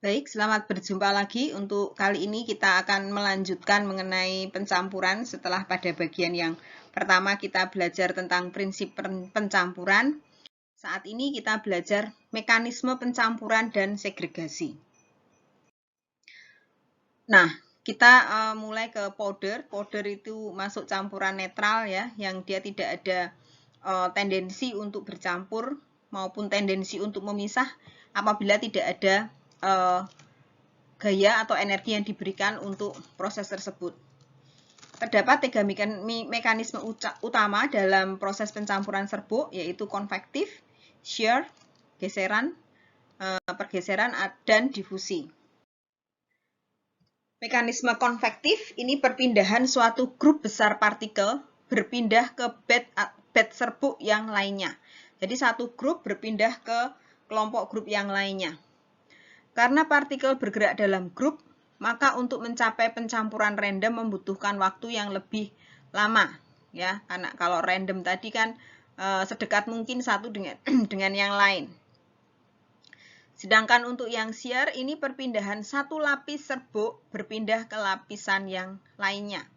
Baik, selamat berjumpa lagi. Untuk kali ini kita akan melanjutkan mengenai pencampuran setelah pada bagian yang pertama kita belajar tentang prinsip pencampuran. Saat ini kita belajar mekanisme pencampuran dan segregasi. Nah, kita mulai ke powder. Powder itu masuk campuran netral ya, yang dia tidak ada tendensi untuk bercampur maupun tendensi untuk memisah apabila tidak ada gaya atau energi yang diberikan untuk proses tersebut. Terdapat 3 mekanisme utama dalam proses pencampuran serbuk, yaitu konvektif, shear, pergeseran, dan difusi. Mekanisme konvektif ini perpindahan suatu grup besar partikel berpindah ke bed serbuk yang lainnya. Jadi satu grup berpindah ke kelompok grup yang lainnya. Karena partikel bergerak dalam grup, maka untuk mencapai pencampuran random membutuhkan waktu yang lebih lama, ya. Karena kalau random tadi kan sedekat mungkin satu dengan yang lain. Sedangkan untuk yang shear ini perpindahan satu lapis serbuk berpindah ke lapisan yang lainnya.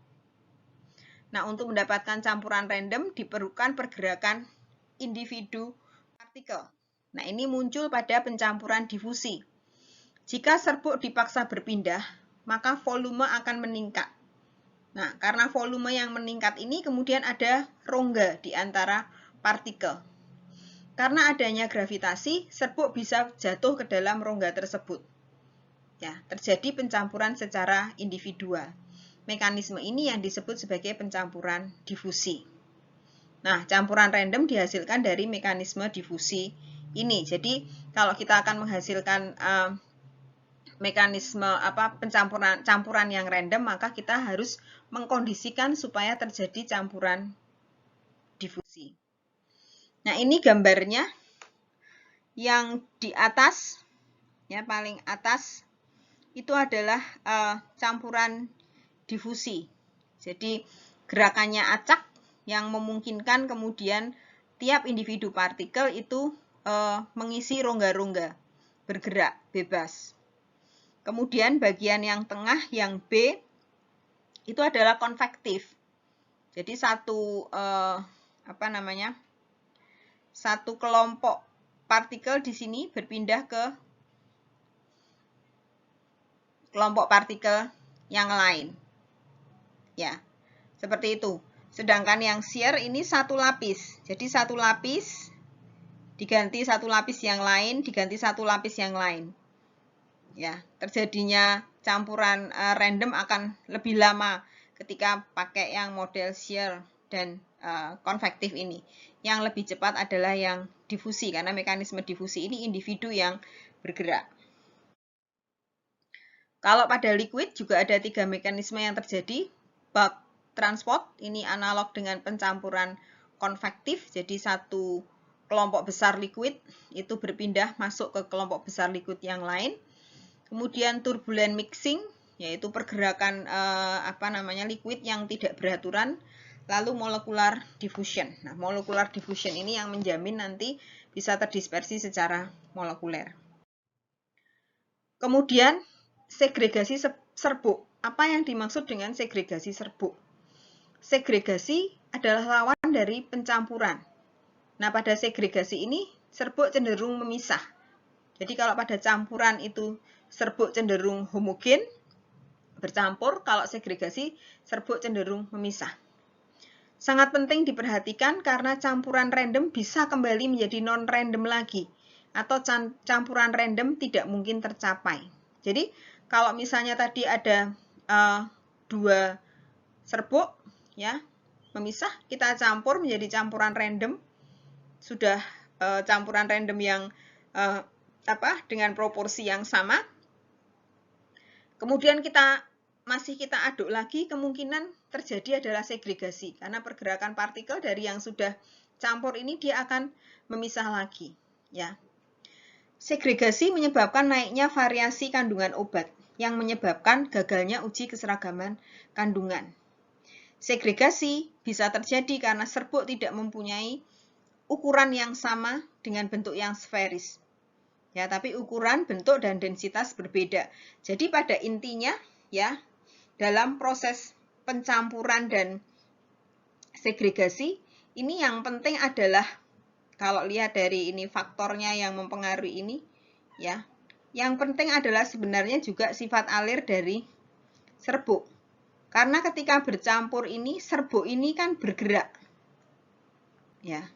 Nah, untuk mendapatkan campuran random diperlukan pergerakan individu partikel. Nah, ini muncul pada pencampuran difusi. Jika serbuk dipaksa berpindah, maka volume akan meningkat. Nah, karena volume yang meningkat ini kemudian ada rongga di antara partikel. Karena adanya gravitasi, serbuk bisa jatuh ke dalam rongga tersebut. Ya, terjadi pencampuran secara individual. Mekanisme ini yang disebut sebagai pencampuran difusi. Nah, campuran random dihasilkan dari mekanisme difusi ini. Jadi, kalau kita akan menghasilkan mekanisme campuran yang random, maka kita harus mengkondisikan supaya terjadi campuran difusi. Nah, ini gambarnya yang di atas, ya paling atas itu adalah campuran difusi. Jadi gerakannya acak yang memungkinkan kemudian tiap individu partikel itu mengisi rongga-rongga, bergerak bebas. Kemudian bagian yang tengah, yang B, itu adalah konvektif. Jadi satu kelompok partikel di sini berpindah ke kelompok partikel yang lain. Ya, seperti itu. Sedangkan yang shear ini satu lapis. Jadi satu lapis diganti satu lapis yang lain, diganti satu lapis yang lain. Ya, terjadinya campuran random akan lebih lama ketika pakai yang model shear dan konvektif ini. Yang lebih cepat adalah yang difusi, karena mekanisme difusi ini individu yang bergerak. Kalau pada liquid juga ada 3 mekanisme yang terjadi. Bulk transport, ini analog dengan pencampuran konvektif, jadi satu kelompok besar liquid itu berpindah masuk ke kelompok besar liquid yang lain. Kemudian turbulent mixing, yaitu pergerakan liquid yang tidak beraturan. Lalu molecular diffusion. Nah, molecular diffusion ini yang menjamin nanti bisa terdispersi secara molekuler. Kemudian segregasi serbuk. Apa yang dimaksud dengan segregasi serbuk? Segregasi adalah lawan dari pencampuran. Nah, pada segregasi ini serbuk cenderung memisah. Jadi kalau pada campuran itu serbuk cenderung homogen, bercampur, kalau segregasi serbuk cenderung memisah. Sangat penting diperhatikan karena campuran random bisa kembali menjadi non-random lagi, atau campuran random tidak mungkin tercapai. Jadi kalau misalnya tadi ada 2 serbuk ya memisah, kita campur menjadi campuran random, sudah campuran random yang dengan proporsi yang sama. Kemudian kita aduk lagi, kemungkinan terjadi adalah segregasi, karena pergerakan partikel dari yang sudah campur ini dia akan memisah lagi, ya. Segregasi menyebabkan naiknya variasi kandungan obat yang menyebabkan gagalnya uji keseragaman kandungan. Segregasi bisa terjadi karena serbuk tidak mempunyai ukuran yang sama dengan bentuk yang sferis. Ya, tapi ukuran, bentuk, dan densitas berbeda. Jadi pada intinya ya, dalam proses pencampuran dan segregasi, ini yang penting adalah kalau lihat dari ini faktornya yang mempengaruhi ini ya. Yang penting adalah sebenarnya juga sifat alir dari serbuk. Karena ketika bercampur ini, serbuk ini kan bergerak. Ya.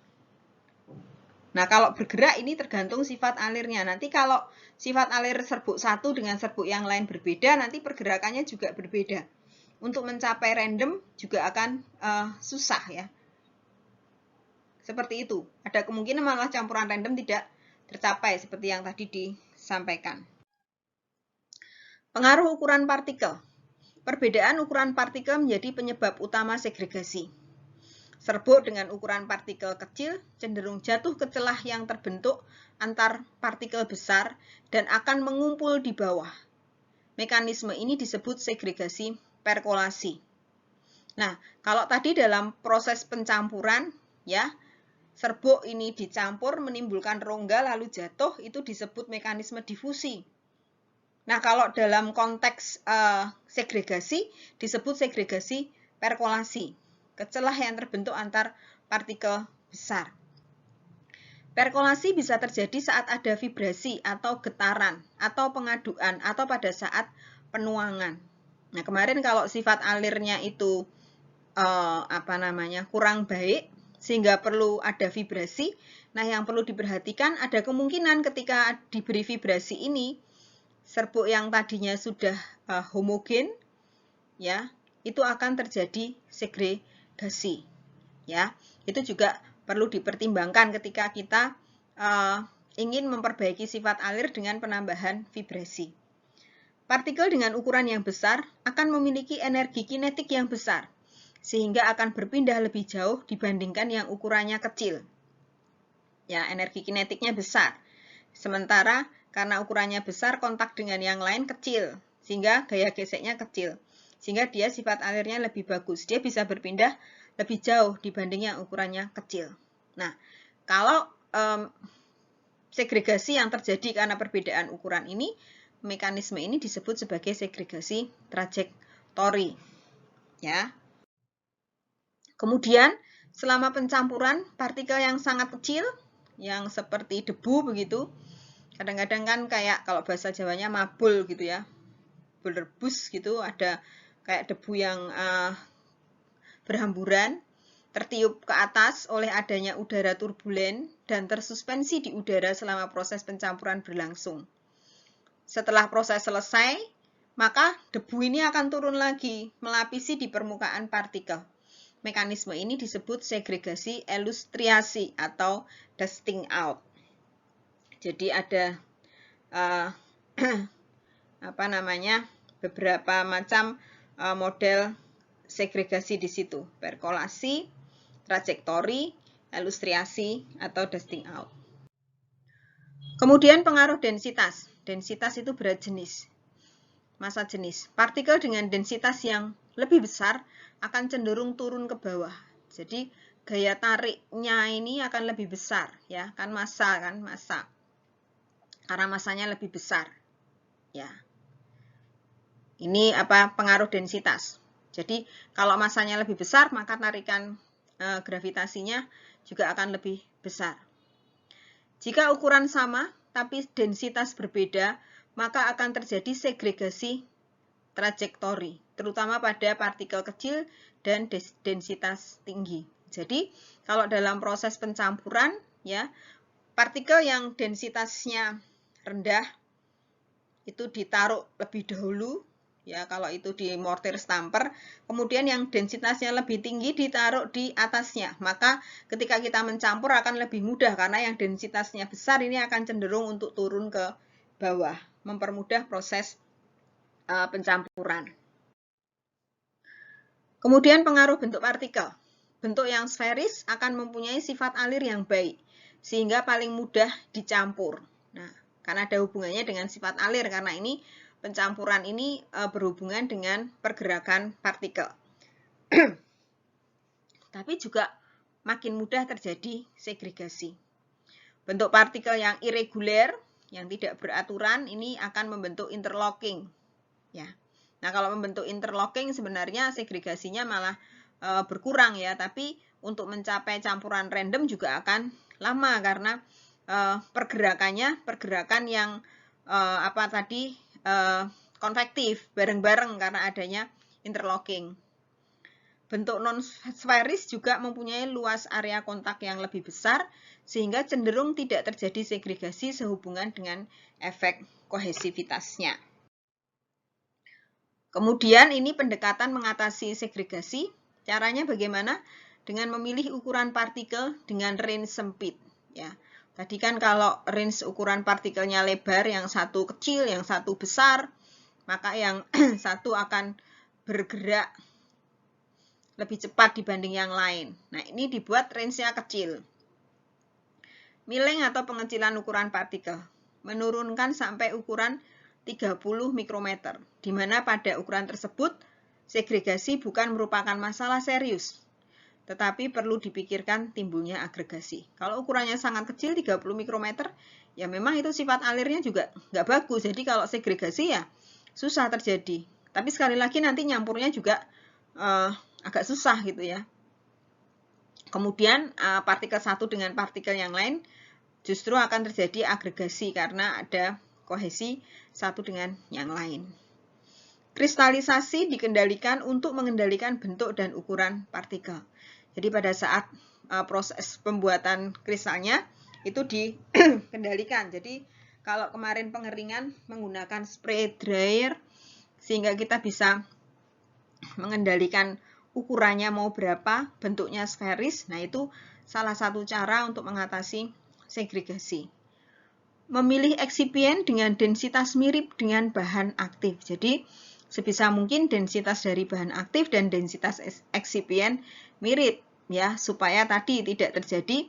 Nah, kalau bergerak ini tergantung sifat alirnya. Nanti kalau sifat alir serbuk satu dengan serbuk yang lain berbeda, nanti pergerakannya juga berbeda. Untuk mencapai random juga akan susah ya. Seperti itu. Ada kemungkinan malah campuran random tidak tercapai seperti yang tadi disampaikan. Pengaruh ukuran partikel. Perbedaan ukuran partikel menjadi penyebab utama segregasi. Serbuk dengan ukuran partikel kecil cenderung jatuh ke celah yang terbentuk antar partikel besar dan akan mengumpul di bawah. Mekanisme ini disebut segregasi perkolasi. Nah, kalau tadi dalam proses pencampuran, ya, serbuk ini dicampur menimbulkan rongga lalu jatuh, itu disebut mekanisme difusi. Nah, kalau dalam konteks segregasi disebut segregasi perkolasi. Celah yang terbentuk antar partikel besar. Perkolasi bisa terjadi saat ada vibrasi atau getaran atau pengaduan atau pada saat penuangan. Nah, kemarin kalau sifat alirnya itu kurang baik sehingga perlu ada vibrasi. Nah, yang perlu diperhatikan ada kemungkinan ketika diberi vibrasi ini serbuk yang tadinya sudah homogen ya, itu akan terjadi segregasi. Ya, itu juga perlu dipertimbangkan ketika kita ingin memperbaiki sifat alir dengan penambahan vibrasi. Partikel dengan ukuran yang besar akan memiliki energi kinetik yang besar, sehingga akan berpindah lebih jauh dibandingkan yang ukurannya kecil. Ya, energi kinetiknya besar. Sementara karena ukurannya besar, kontak dengan yang lain kecil, sehingga gaya geseknya kecil. Sehingga dia sifat alirnya lebih bagus. Dia bisa berpindah lebih jauh dibanding yang ukurannya kecil. Nah, kalau segregasi yang terjadi karena perbedaan ukuran ini, mekanisme ini disebut sebagai segregasi trajektori. Ya. Kemudian, selama pencampuran, partikel yang sangat kecil, yang seperti debu begitu, kadang-kadang kan kayak kalau bahasa Jawanya mabul gitu ya, berrebus gitu, ada kayak debu yang berhamburan, tertiup ke atas oleh adanya udara turbulen dan tersuspensi di udara selama proses pencampuran berlangsung. Setelah proses selesai, maka debu ini akan turun lagi, melapisi di permukaan partikel. Mekanisme ini disebut segregasi elustriasi atau dusting out. Jadi ada beberapa macam model segregasi di situ, perkolasi, trajektori, elustriasi, atau dusting out. Kemudian pengaruh densitas. Densitas itu berat jenis, massa jenis. Partikel dengan densitas yang lebih besar akan cenderung turun ke bawah. Jadi gaya tariknya ini akan lebih besar, ya, kan massa. Karena massanya lebih besar, ya. Ini pengaruh densitas. Jadi kalau massanya lebih besar, maka tarikan gravitasinya juga akan lebih besar. Jika ukuran sama, tapi densitas berbeda, maka akan terjadi segregasi trajektori, terutama pada partikel kecil dan densitas tinggi. Jadi kalau dalam proses pencampuran, ya, partikel yang densitasnya rendah itu ditaruh lebih dahulu. Ya, kalau itu di mortir stamper, kemudian yang densitasnya lebih tinggi ditaruh di atasnya. Maka ketika kita mencampur akan lebih mudah karena yang densitasnya besar ini akan cenderung untuk turun ke bawah, mempermudah proses pencampuran. Kemudian pengaruh bentuk partikel. Bentuk yang sferis akan mempunyai sifat alir yang baik, sehingga paling mudah dicampur. Nah, karena ada hubungannya dengan sifat alir, karena ini pencampuran ini berhubungan dengan pergerakan partikel. Tapi juga makin mudah terjadi segregasi. Bentuk partikel yang irregular yang tidak beraturan ini akan membentuk interlocking. Ya. Nah, kalau membentuk interlocking sebenarnya segregasinya malah berkurang ya, tapi untuk mencapai campuran random juga akan lama karena pergerakan yang konvektif bareng-bareng karena adanya interlocking. Bentuk non-spherics juga mempunyai luas area kontak yang lebih besar sehingga cenderung tidak terjadi segregasi sehubungan dengan efek kohesivitasnya. Kemudian ini pendekatan mengatasi segregasi. Caranya bagaimana? Dengan memilih ukuran partikel dengan range sempit. Ya, tadi kan kalau range ukuran partikelnya lebar, yang satu kecil, yang satu besar, maka yang satu akan bergerak lebih cepat dibanding yang lain. Nah, ini dibuat range-nya kecil. Milling atau pengecilan ukuran partikel menurunkan sampai ukuran 30 mikrometer, di mana pada ukuran tersebut segregasi bukan merupakan masalah serius, tetapi perlu dipikirkan timbulnya agregasi. Kalau ukurannya sangat kecil, 30 mikrometer, ya memang itu sifat alirnya juga nggak bagus. Jadi kalau segregasi ya susah terjadi. Tapi sekali lagi nanti nyampurnya juga agak susah gitu ya. Kemudian partikel satu dengan partikel yang lain justru akan terjadi agregasi karena ada kohesi satu dengan yang lain. Kristalisasi dikendalikan untuk mengendalikan bentuk dan ukuran partikel. Jadi pada saat proses pembuatan kristalnya itu dikendalikan. Jadi kalau kemarin pengeringan menggunakan spray dryer sehingga kita bisa mengendalikan ukurannya mau berapa, bentuknya sferis. Nah, itu salah satu cara untuk mengatasi segregasi. Memilih eksipien dengan densitas mirip dengan bahan aktif. Jadi, sebisa mungkin densitas dari bahan aktif dan densitas eksipien mirip ya, supaya tadi tidak terjadi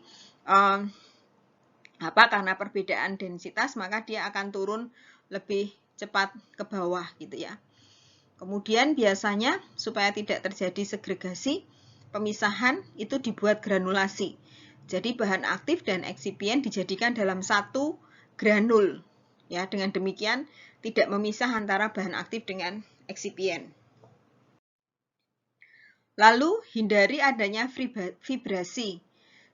karena perbedaan densitas maka dia akan turun lebih cepat ke bawah gitu ya. Kemudian biasanya supaya tidak terjadi segregasi, pemisahan itu dibuat granulasi. Jadi bahan aktif dan eksipien dijadikan dalam satu granul. Ya, dengan demikian tidak memisah antara bahan aktif dengan eksipien. Lalu hindari adanya vibrasi.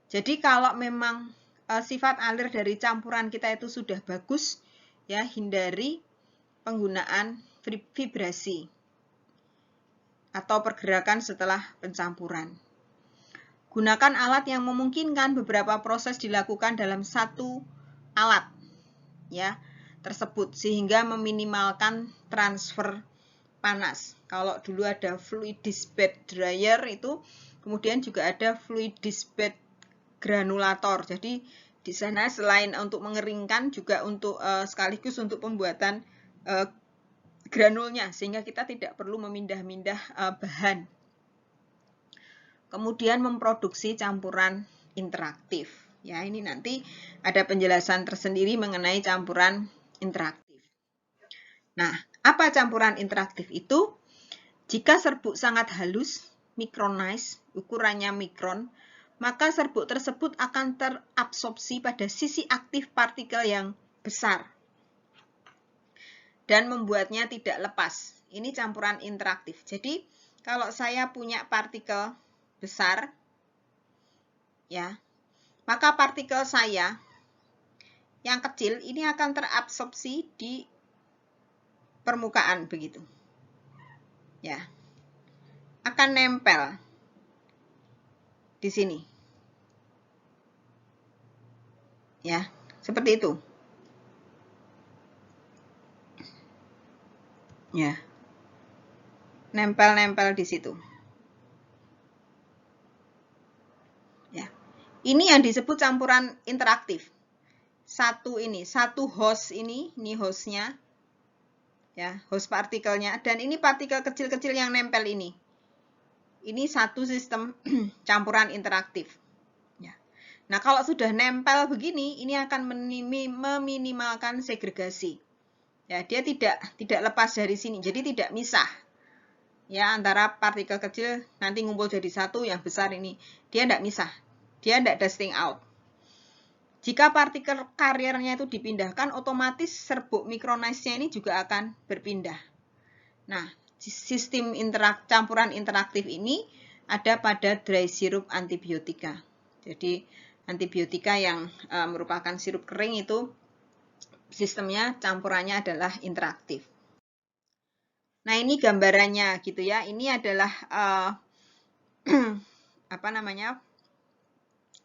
Jadi kalau memang sifat alir dari campuran kita itu sudah bagus, ya hindari penggunaan vibrasi atau pergerakan setelah pencampuran. Gunakan alat yang memungkinkan beberapa proses dilakukan dalam satu alat ya tersebut sehingga meminimalkan transfer panas. Kalau dulu ada fluidised bed dryer itu, kemudian juga ada fluidised bed granulator. Jadi di sana selain untuk mengeringkan juga untuk sekaligus untuk pembuatan granulnya sehingga kita tidak perlu memindah-mindah bahan. Kemudian memproduksi campuran interaktif. Ya, ini nanti ada penjelasan tersendiri mengenai campuran interaktif. Nah, apa campuran interaktif itu? Jika serbuk sangat halus, micronized, ukurannya mikron, maka serbuk tersebut akan terabsorpsi pada sisi aktif partikel yang besar dan membuatnya tidak lepas. Ini campuran interaktif. Jadi, kalau saya punya partikel besar, ya, maka partikel saya yang kecil ini akan terabsorpsi di permukaan begitu. Ya. Akan nempel di sini. Ya, seperti itu. Ya. Nempel-nempel di situ. Ya. Ini yang disebut campuran interaktif. Satu host ini hostnya. Ya, host partikelnya dan ini partikel kecil-kecil yang nempel ini. Ini satu sistem campuran interaktif. Ya. Nah, kalau sudah nempel begini, ini akan meminimalkan segregasi. Ya, dia tidak lepas dari sini, jadi tidak misah. Ya, antara partikel kecil nanti ngumpul jadi satu, yang besar ini dia tidak misah, dia tidak dusting out. Jika partikel kariernya itu dipindahkan, otomatis serbuk Micronized-nya ini juga akan berpindah. Nah, sistem campuran interaktif ini ada pada dry syrup antibiotika. Jadi, antibiotika yang merupakan sirup kering itu sistemnya campurannya adalah interaktif. Nah, ini gambarannya gitu ya. Ini adalah apa namanya?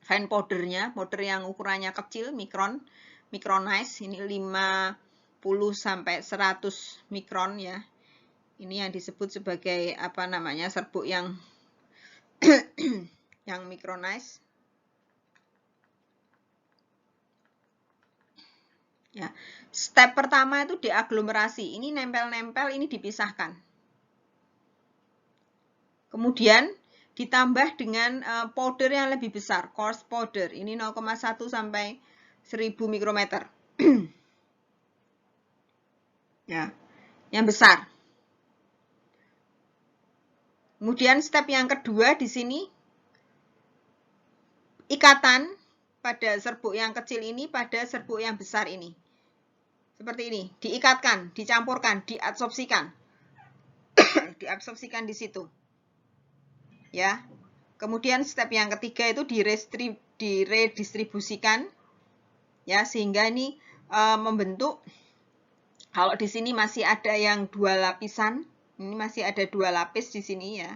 Fine powdernya, powder yang ukurannya kecil, micronized, ini 50 sampai 100 mikron ya. Ini yang disebut sebagai apa namanya? Serbuk yang yang micronized. Ya. Step pertama itu diaglomerasi. Ini nempel-nempel, ini dipisahkan. Kemudian ditambah dengan powder yang lebih besar, coarse powder. Ini 0,1 sampai 1000 mikrometer. Ya, yang besar. Kemudian step yang kedua di sini, ikatan pada serbuk yang kecil ini pada serbuk yang besar ini. Seperti ini, diikatkan, dicampurkan, diabsorpsikan. Diabsorpsikan di situ. Ya. Kemudian step yang ketiga itu diredistribusikan ya, sehingga ini membentuk, kalau di sini masih ada yang 2 lapisan, ini masih ada 2 lapis di sini ya.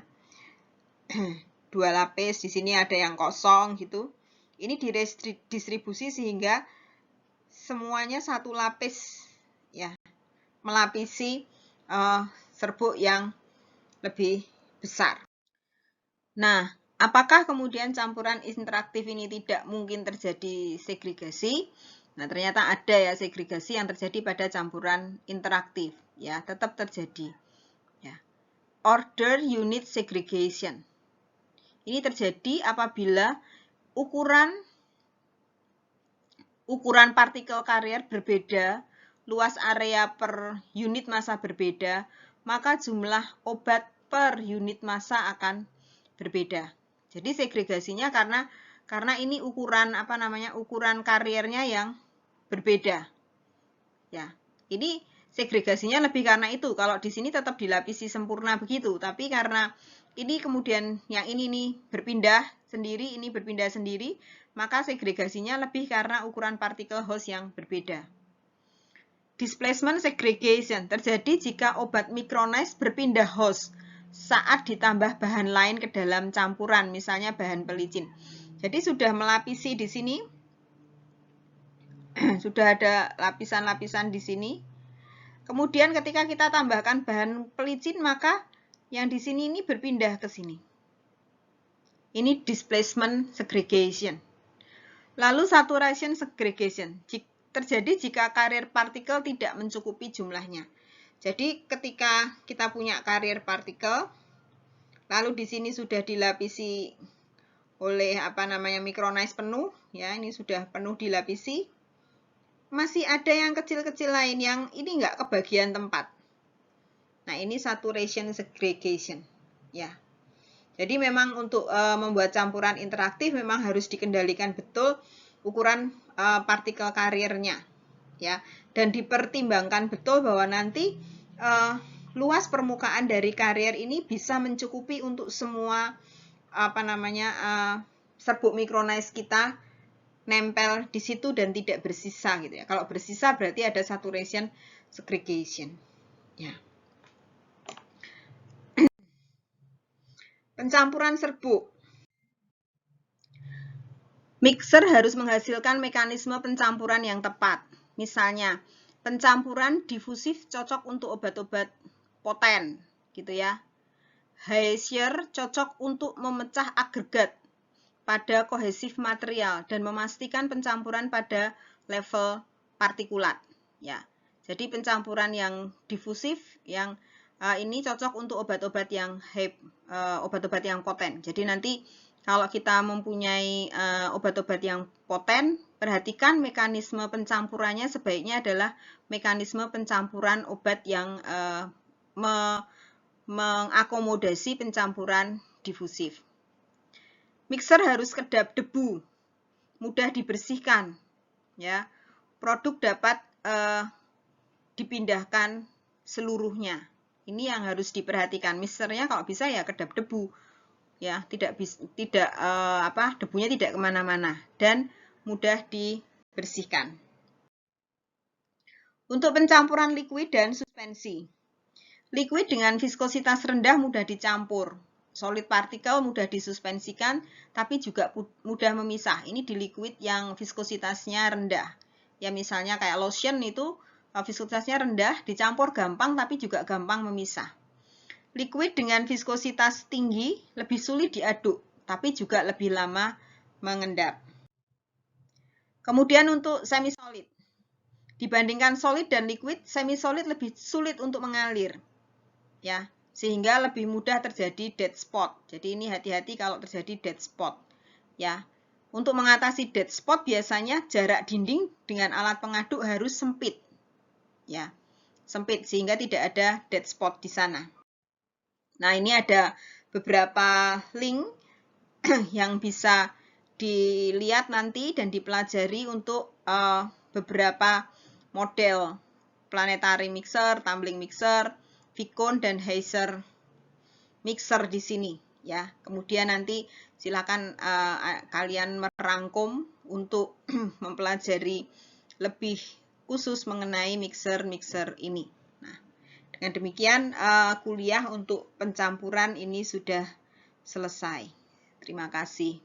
2 lapis, di sini ada yang kosong gitu. Ini didistribusi sehingga semuanya 1 lapis ya, melapisi serbuk yang lebih besar. Nah, apakah kemudian campuran interaktif ini tidak mungkin terjadi segregasi? Nah, ternyata ada ya segregasi yang terjadi pada campuran interaktif ya, tetap terjadi. Ya. Order unit segregation. Ini terjadi apabila ukuran partikel karier berbeda, luas area per unit massa berbeda, maka jumlah obat per unit massa akan berbeda. Jadi segregasinya karena ini ukuran ukuran kariernya yang berbeda. Ya. Ini segregasinya lebih karena itu. Kalau di sini tetap dilapisi sempurna begitu, tapi karena ini kemudian yang ini nih berpindah sendiri, ini berpindah sendiri, maka segregasinya lebih karena ukuran partikel host yang berbeda. Displacement segregation terjadi jika obat micronized berpindah host saat ditambah bahan lain ke dalam campuran, misalnya bahan pelicin. Jadi sudah melapisi di sini, sudah ada lapisan-lapisan di sini. Kemudian ketika kita tambahkan bahan pelicin, maka yang di sini ini berpindah ke sini. Ini displacement segregation. Lalu saturation segregation terjadi jika karier partikel tidak mencukupi jumlahnya. Jadi ketika kita punya karier partikel, lalu di sini sudah dilapisi oleh micronized penuh, ya ini sudah penuh dilapisi, masih ada yang kecil-kecil lain yang ini enggak kebagian tempat. Nah ini saturation segregation, ya. Jadi memang untuk membuat campuran interaktif memang harus dikendalikan betul ukuran partikel kariernya, ya, dan dipertimbangkan betul bahwa nanti luas permukaan dari karier ini bisa mencukupi untuk semua serbuk micronized kita nempel di situ dan tidak bersisa gitu ya. Kalau bersisa berarti ada saturation segregation, ya. Pencampuran serbuk. Mixer harus menghasilkan mekanisme pencampuran yang tepat. Misalnya, pencampuran difusif cocok untuk obat-obat poten, gitu ya. Hessier cocok untuk memecah agregat pada kohesif material dan memastikan pencampuran pada level partikulat, ya. Jadi pencampuran yang difusif yang ini cocok untuk obat-obat yang obat-obat yang poten. Jadi nanti kalau kita mempunyai obat-obat yang poten, perhatikan mekanisme pencampurannya sebaiknya adalah mekanisme pencampuran obat yang mengakomodasi pencampuran difusif. Mixer harus kedap debu, mudah dibersihkan, ya. Produk dapat dipindahkan seluruhnya. Ini yang harus diperhatikan. Mixernya kalau bisa ya kedap debu, ya, debunya tidak kemana-mana dan mudah dibersihkan. Untuk pencampuran liquid dan suspensi. Liquid dengan viskositas rendah mudah dicampur. Solid partikel mudah disuspensikan, tapi juga mudah memisah. Ini di liquid yang viskositasnya rendah. Ya misalnya kayak lotion itu viskositasnya rendah, dicampur gampang tapi juga gampang memisah. Liquid dengan viskositas tinggi lebih sulit diaduk, tapi juga lebih lama mengendap. Kemudian untuk semi-solid. Dibandingkan solid dan liquid, semi-solid lebih sulit untuk mengalir. Ya, sehingga lebih mudah terjadi dead spot. Jadi ini hati-hati kalau terjadi dead spot. Ya, untuk mengatasi dead spot biasanya jarak dinding dengan alat pengaduk harus sempit. Ya, sempit sehingga tidak ada dead spot di sana. Nah, ini ada beberapa link yang bisa dilihat nanti dan dipelajari untuk beberapa model planetary mixer, tumbling mixer, Vicon dan Heiser mixer di sini ya. Kemudian nanti silakan kalian merangkum untuk mempelajari lebih khusus mengenai mixer-mixer ini. Nah, dengan demikian kuliah untuk pencampuran ini sudah selesai. Terima kasih.